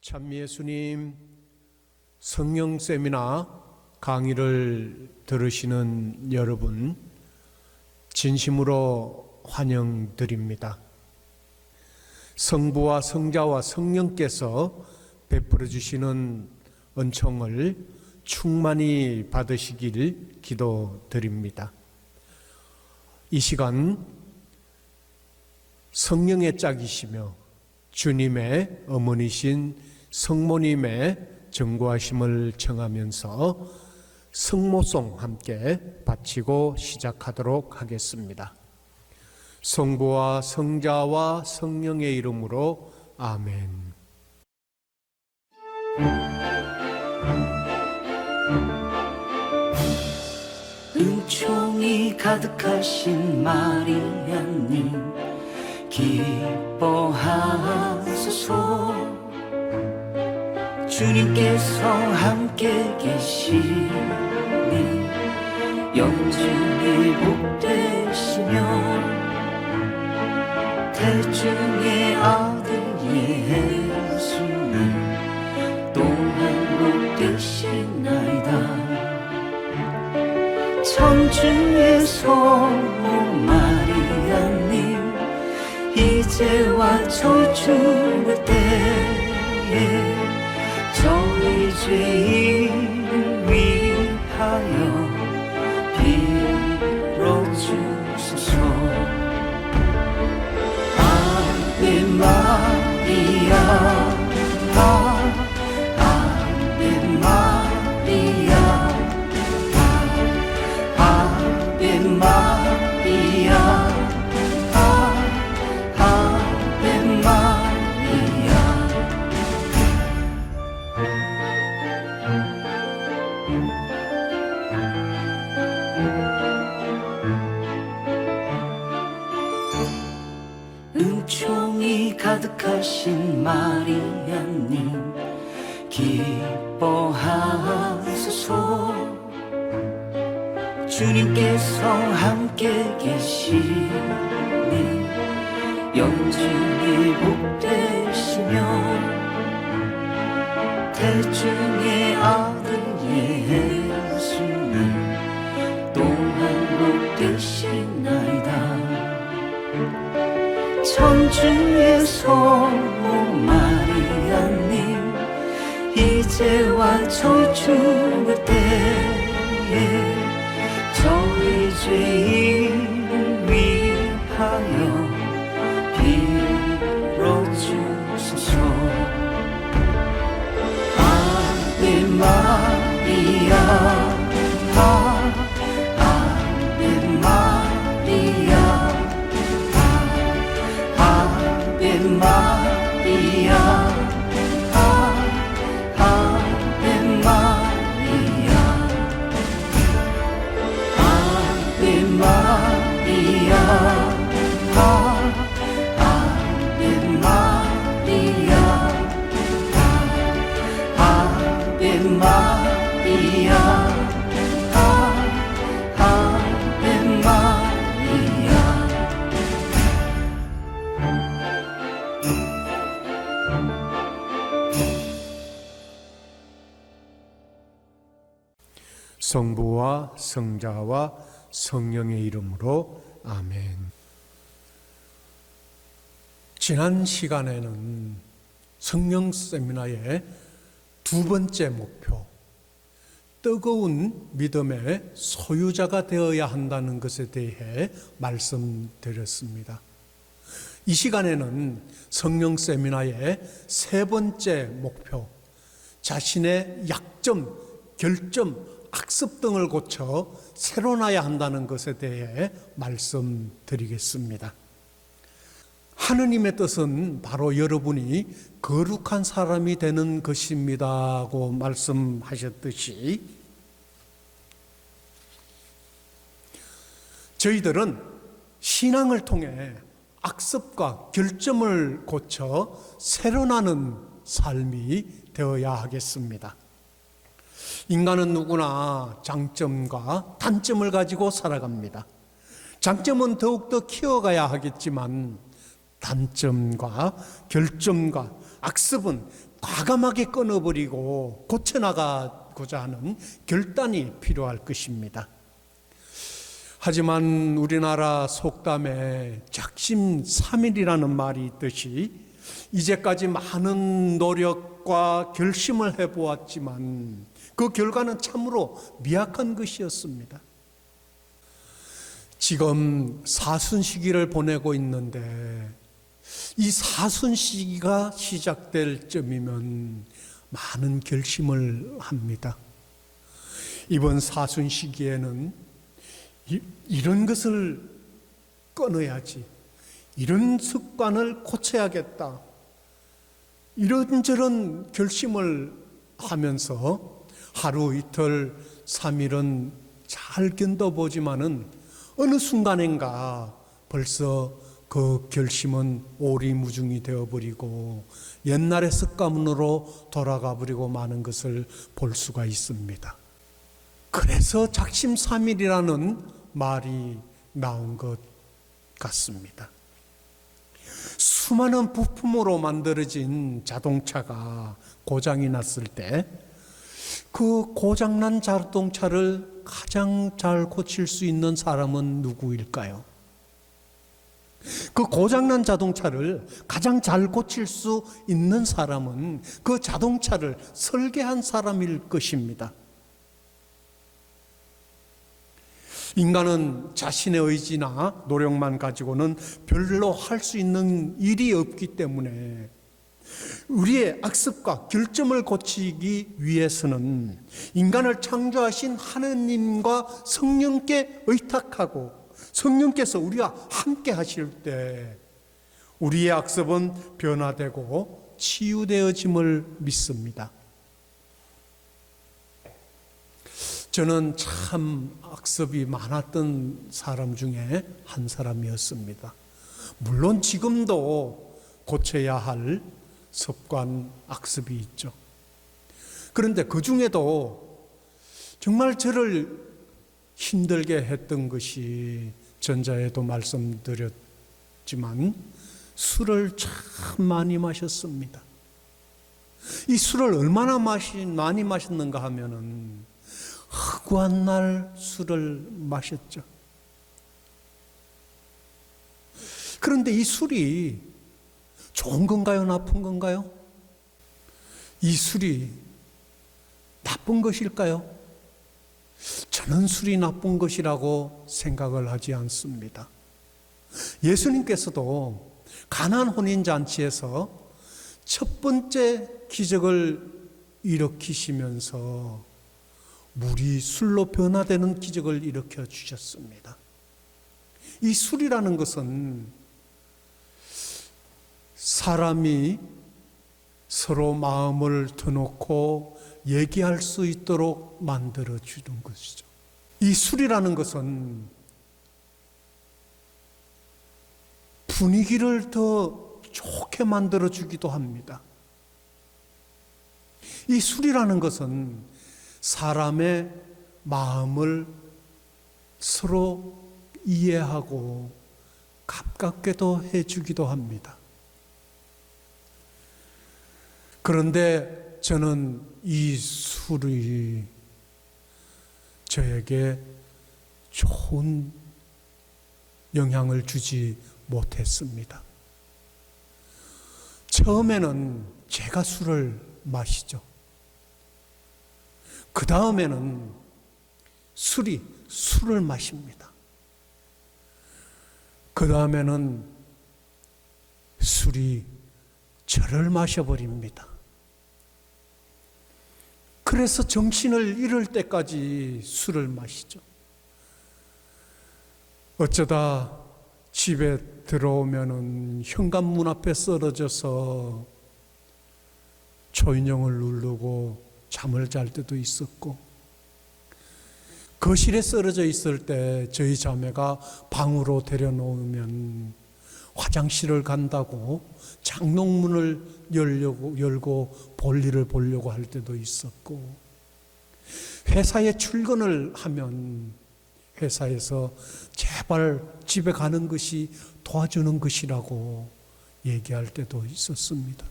참 예수님 성령 세미나 강의를 들으시는 여러분 진심으로 환영드립니다. 성부와 성자와 성령께서 베풀어 주시는 은총을 충만히 받으시길 기도드립니다. 이 시간 성령의 짝이시며 주님의 어머니신 성모님의 전구하심을 청하면서 성모송 함께 바치고 시작하도록 하겠습니다. 성부와 성자와 성령의 이름으로 아멘. 은총이 가득하신 마리아님 기뻐하소서. 주님께서 함께 계시니 영생이 복되시며 태중의 아들 예수님 또한 복되시나이다. 천주의 성모 마리아님 이제와 저희 죽을 때에 저희 죄인을 위하여 빌어주소서. 아베 마리아 아베 마리아 아베 마리아 아베 마리아. 은총이 가득하신 마리아님 기뻐하소서. 주님께서 함께 계시니 영생이 복되시며 태중의 아들 예수님 또한 복되시나이다. 천주의 성모 마리아님 이제와 저희 죽을 때에 저희 죄인을 위하여 빌어주소서. 아베 마리아 아베 마리아 아베 마리아 아베 마리아 아베 마리아 아베 마리아 아베 마리아 아베 마리아. 성부와 성자와 성령의 이름으로 아멘. 지난 시간에는 성령 세미나의 두 번째 목표, 뜨거운 믿음의 소유자가 되어야 한다는 것에 대해 말씀드렸습니다. 이 시간에는 성령 세미나의 세 번째 목표, 자신의 약점, 결점, 악습 등을 고쳐 새로 나야 한다는 것에 대해 말씀드리겠습니다. 하느님의 뜻은 바로 여러분이 거룩한 사람이 되는 것입니다고 말씀하셨듯이 저희들은 신앙을 통해 악습과 결점을 고쳐 새로 나는 삶이 되어야 하겠습니다. 인간은 누구나 장점과 단점을 가지고 살아갑니다. 장점은 더욱더 키워가야 하겠지만 단점과 결점과 악습은 과감하게 끊어버리고 고쳐나가고자 하는 결단이 필요할 것입니다. 하지만 우리나라 속담에 작심삼일이라는 말이 있듯이 이제까지 많은 노력과 결심을 해보았지만 그 결과는 참으로 미약한 것이었습니다. 지금 사순 시기를 보내고 있는데 이 사순 시기가 시작될 점이면 많은 결심을 합니다. 이번 사순 시기에는 이런 것을 끊어야지, 이런 습관을 고쳐야겠다, 이런저런 결심을 하면서 하루 이틀 3일은 잘 견뎌보지만은 어느 순간인가 벌써 그 결심은 오리무중이 되어버리고 옛날의 습관으로 돌아가 버리고 마는 것을 볼 수가 있습니다. 그래서 작심삼일이라는 말이 나온 것 같습니다. 수많은 부품으로 만들어진 자동차가 고장이 났을 때 그 고장난 자동차를 가장 잘 고칠 수 있는 사람은 누구일까요? 그 고장난 자동차를 가장 잘 고칠 수 있는 사람은 그 자동차를 설계한 사람일 것입니다. 인간은 자신의 의지나 노력만 가지고는 별로 할 수 있는 일이 없기 때문에 우리의 악습과 결점을 고치기 위해서는 인간을 창조하신 하느님과 성령께 의탁하고 성령께서 우리와 함께 하실 때 우리의 악습은 변화되고 치유되어짐을 믿습니다. 저는 참 악습이 많았던 사람 중에 한 사람이었습니다. 물론 지금도 고쳐야 할 습관, 악습이 있죠. 그런데 그 중에도 정말 저를 힘들게 했던 것이 전자에도 말씀드렸지만 술을 참 많이 마셨습니다. 이 술을 얼마나 많이 마셨는가 하면은 허구한 날 술을 마셨죠. 그런데 이 술이 좋은 건가요? 나쁜 건가요? 이 술이 나쁜 것일까요? 저는 술이 나쁜 것이라고 생각을 하지 않습니다. 예수님께서도 가나안 혼인잔치에서 첫 번째 기적을 일으키시면서 물이 술로 변화되는 기적을 일으켜 주셨습니다. 이 술이라는 것은 사람이 서로 마음을 터놓고 얘기할 수 있도록 만들어주는 것이죠. 이 술이라는 것은 분위기를 더 좋게 만들어주기도 합니다. 이 술이라는 것은 사람의 마음을 서로 이해하고 가깝게도 해주기도 합니다. 그런데 저는 이 술이 저에게 좋은 영향을 주지 못했습니다. 처음에는 제가 술을 마시죠. 그 다음에는 술이 술을 마십니다. 그 다음에는 술이 저를 마셔버립니다. 그래서 정신을 잃을 때까지 술을 마시죠. 어쩌다 집에 들어오면은 현관문 앞에 쓰러져서 초인종을 누르고 잠을 잘 때도 있었고, 거실에 쓰러져 있을 때 저희 자매가 방으로 데려놓으면 화장실을 간다고 장롱문을 열고 볼일을 보려고 할 때도 있었고, 회사에 출근을 하면 회사에서 제발 집에 가는 것이 도와주는 것이라고 얘기할 때도 있었습니다.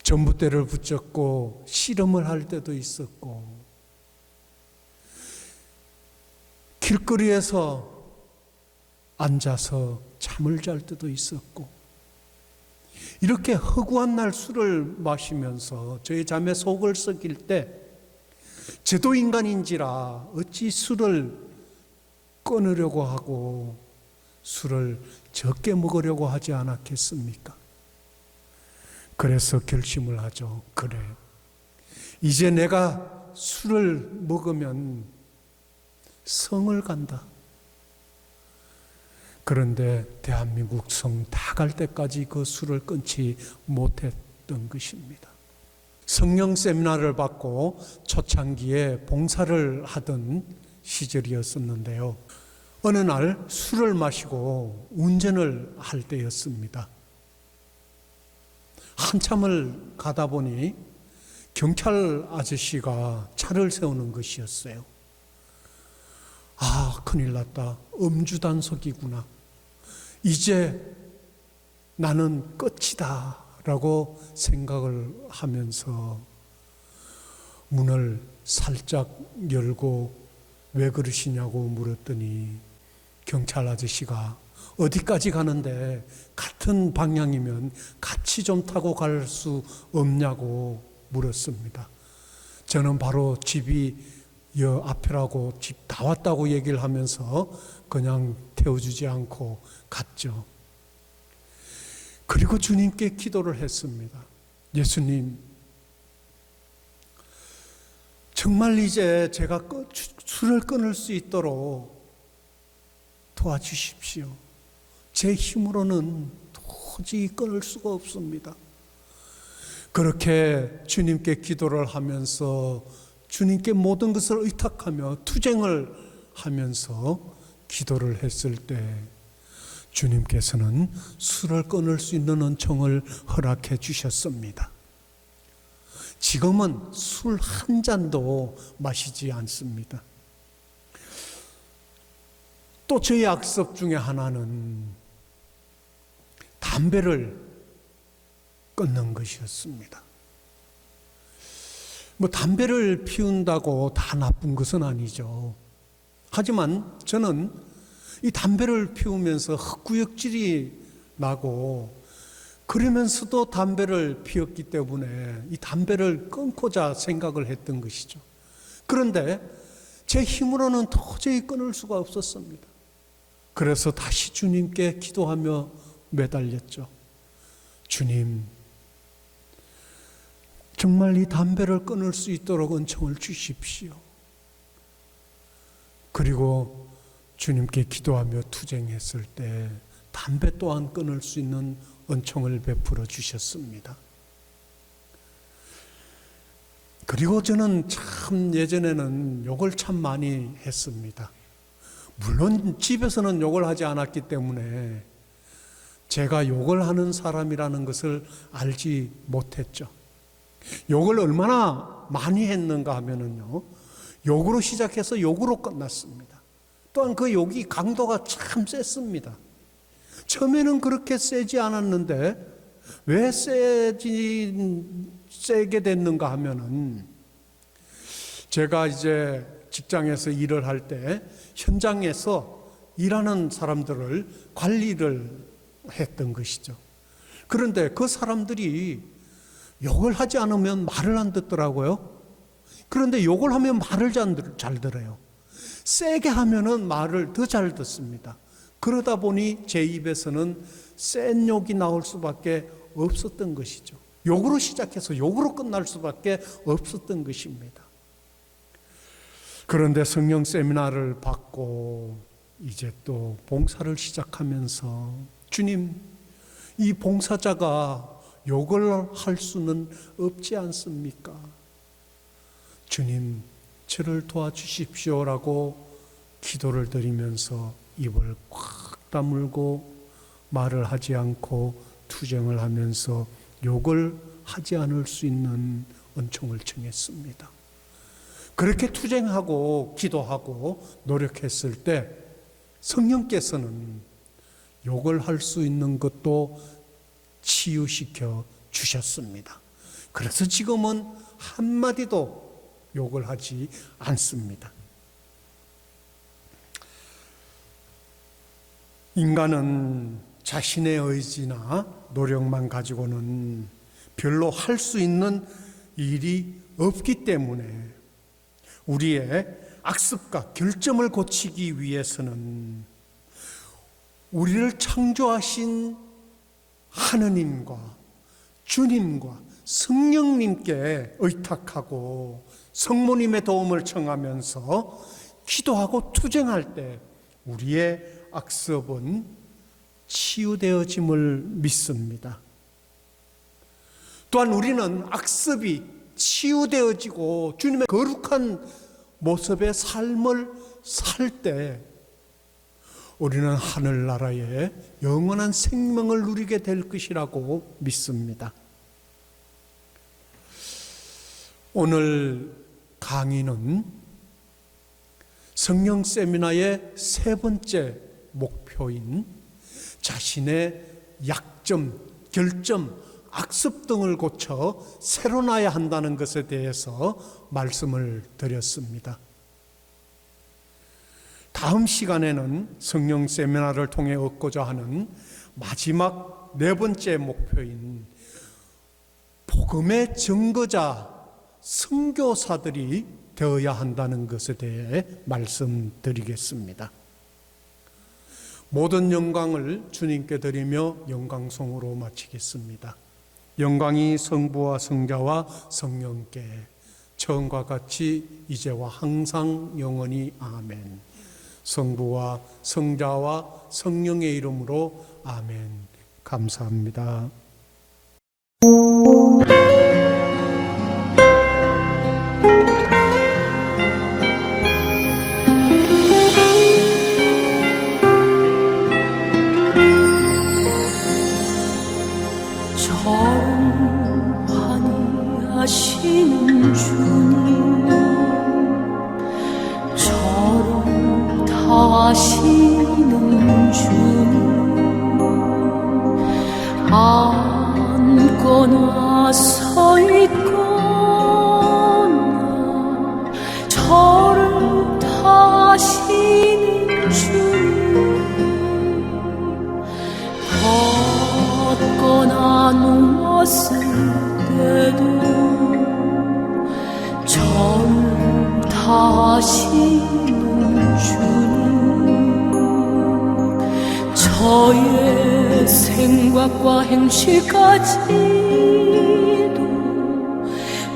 전봇대를 붙잡고 씨름을 할 때도 있었고, 길거리에서 앉아서 잠을 잘 때도 있었고, 이렇게 허구한 날 술을 마시면서 저의 잠에 속을 썩일 때 저도 인간인지라 어찌 술을 끊으려고 하고 술을 적게 먹으려고 하지 않았겠습니까? 그래서 결심을 하죠. 그래, 이제 내가 술을 먹으면 성을 간다. 그런데 대한민국 성 다 갈 때까지 그 술을 끊지 못했던 것입니다. 성령 세미나를 받고 초창기에 봉사를 하던 시절이었었는데요. 어느 날 술을 마시고 운전을 할 때였습니다. 한참을 가다 보니 경찰 아저씨가 차를 세우는 것이었어요. 아, 큰일 났다. 음주 단속이구나. 이제 나는 끝이다 라고 생각을 하면서 문을 살짝 열고 왜 그러시냐고 물었더니 경찰 아저씨가 어디까지 가는데 같은 방향이면 같이 좀 타고 갈 수 없냐고 물었습니다. 저는 바로 집이 여 앞이라고 집 다 왔다고 얘기를 하면서 그냥 태워주지 않고 갔죠. 그리고 주님께 기도를 했습니다. 예수님, 정말 이제 제가 술을 끊을 수 있도록 도와주십시오. 제 힘으로는 도저히 끊을 수가 없습니다. 그렇게 주님께 기도를 하면서 주님께 모든 것을 의탁하며 투쟁을 하면서 기도를 했을 때 주님께서는 술을 끊을 수 있는 은총을 허락해 주셨습니다. 지금은 술 한 잔도 마시지 않습니다. 또 저의 약속 중에 하나는 담배를 끊는 것이었습니다. 담배를 피운다고 다 나쁜 것은 아니죠. 하지만 저는 이 담배를 피우면서 헛구역질이 나고 그러면서도 담배를 피웠기 때문에 이 담배를 끊고자 생각을 했던 것이죠. 그런데 제 힘으로는 도저히 끊을 수가 없었습니다. 그래서 다시 주님께 기도하며 매달렸죠. 주님, 정말 이 담배를 끊을 수 있도록 은총을 주십시오. 그리고 주님께 기도하며 투쟁했을 때 담배 또한 끊을 수 있는 은총을 베풀어 주셨습니다. 그리고 저는 참 예전에는 욕을 참 많이 했습니다. 물론 집에서는 욕을 하지 않았기 때문에 제가 욕을 하는 사람이라는 것을 알지 못했죠. 욕을 얼마나 많이 했는가 하면은요, 욕으로 시작해서 욕으로 끝났습니다. 또한 그 욕이 강도가 참 셌습니다. 처음에는 그렇게 세지 않았는데 왜 세게 됐는가 하면은 제가 이제 직장에서 일을 할 때 현장에서 일하는 사람들을 관리를 했던 것이죠. 그런데 그 사람들이 욕을 하지 않으면 말을 안 듣더라고요. 그런데 욕을 하면 말을 잘 들어요. 세게 하면은 말을 더 잘 듣습니다. 그러다 보니 제 입에서는 센 욕이 나올 수밖에 없었던 것이죠. 욕으로 시작해서 욕으로 끝날 수밖에 없었던 것입니다. 그런데 성령 세미나를 받고 이제 또 봉사를 시작하면서 주님, 이 봉사자가 욕을 할 수는 없지 않습니까? 주님, 저를 도와주십시오라고 기도를 드리면서 입을 꽉 다물고 말을 하지 않고 투쟁을 하면서 욕을 하지 않을 수 있는 은총을 청했습니다. 그렇게 투쟁하고 기도하고 노력했을 때 성령께서는 욕을 할 수 있는 것도 치유시켜 주셨습니다. 그래서 지금은 한마디도 욕을 하지 않습니다. 인간은 자신의 의지나 노력만 가지고는 별로 할 수 있는 일이 없기 때문에 우리의 악습과 결점을 고치기 위해서는 우리를 창조하신 하느님과 주님과 성령님께 의탁하고 성모님의 도움을 청하면서 기도하고 투쟁할 때 우리의 악습은 치유되어짐을 믿습니다. 또한 우리는 악습이 치유되어지고 주님의 거룩한 모습의 삶을 살 때 우리는 하늘나라의 영원한 생명을 누리게 될 것이라고 믿습니다. 오늘 강의는 성령 세미나의 세 번째 목표인 자신의 약점, 결점, 악습 등을 고쳐 새로 나야 한다는 것에 대해서 말씀을 드렸습니다. 다음 시간에는 성령 세미나를 통해 얻고자 하는 마지막 네 번째 목표인 복음의 증거자, 선교사들이 되어야 한다는 것에 대해 말씀드리겠습니다. 모든 영광을 주님께 드리며 영광송으로 마치겠습니다. 영광이 성부와 성자와 성령께 처음과 같이 이제와 항상 영원히 아멘. 성부와 성자와 성령의 이름으로 아멘. 감사합니다. 하시는 주님, 저를 다하시는 주님, 앉거나 서있거나 저를 다하시는 주님, 걷거나 누웠을 때도 저를 다하시는 주님, 저의 생각과 행실까지도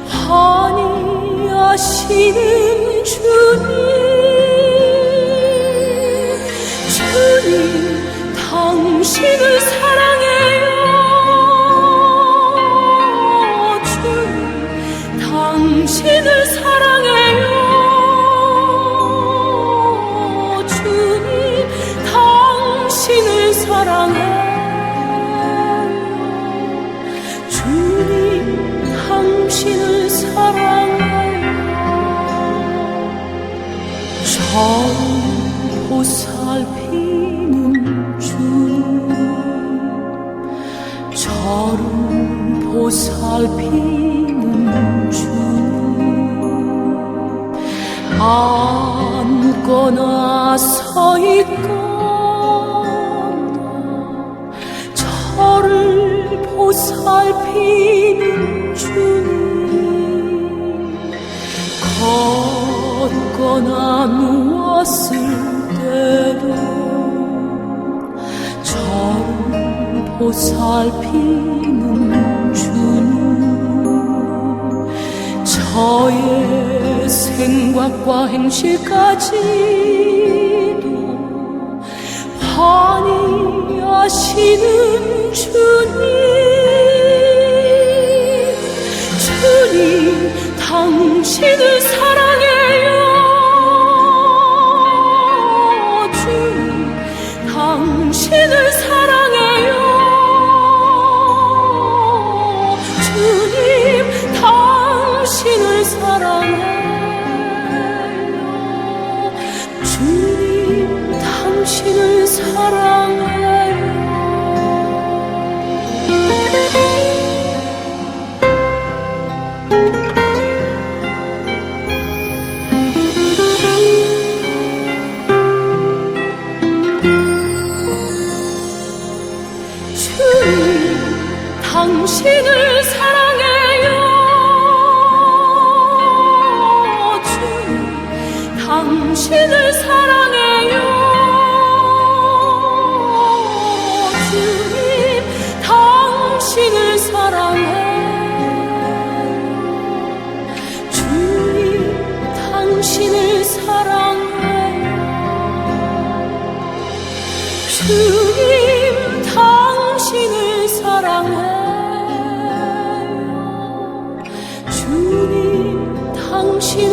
환히 하시는 주님, 주님 당신을 사랑해요. 당신을 사랑해요. 주님 당신을 사랑해요. 주님 당신을 사랑해요. 저를 보살피는 주님, 저를 보살피는 주님, 앉거나 서있거나 저를 보살피는 주님, 걷거나 누웠을 때도 저를 보살피는 주님, 저의 생각과 행실까지도 환히 하시는 주님, 주님 당신을 사랑해요. 주님 당신을 사랑해요. 주님 당신을 사랑해요. 주님 당신을 사랑해요. 주님 당신을 사랑해요. 주님 당신을 사랑해요. 주님 당신을 사랑해요. 주님 당신을 사랑해요. 주님 당신을 사랑해요. 주님 당신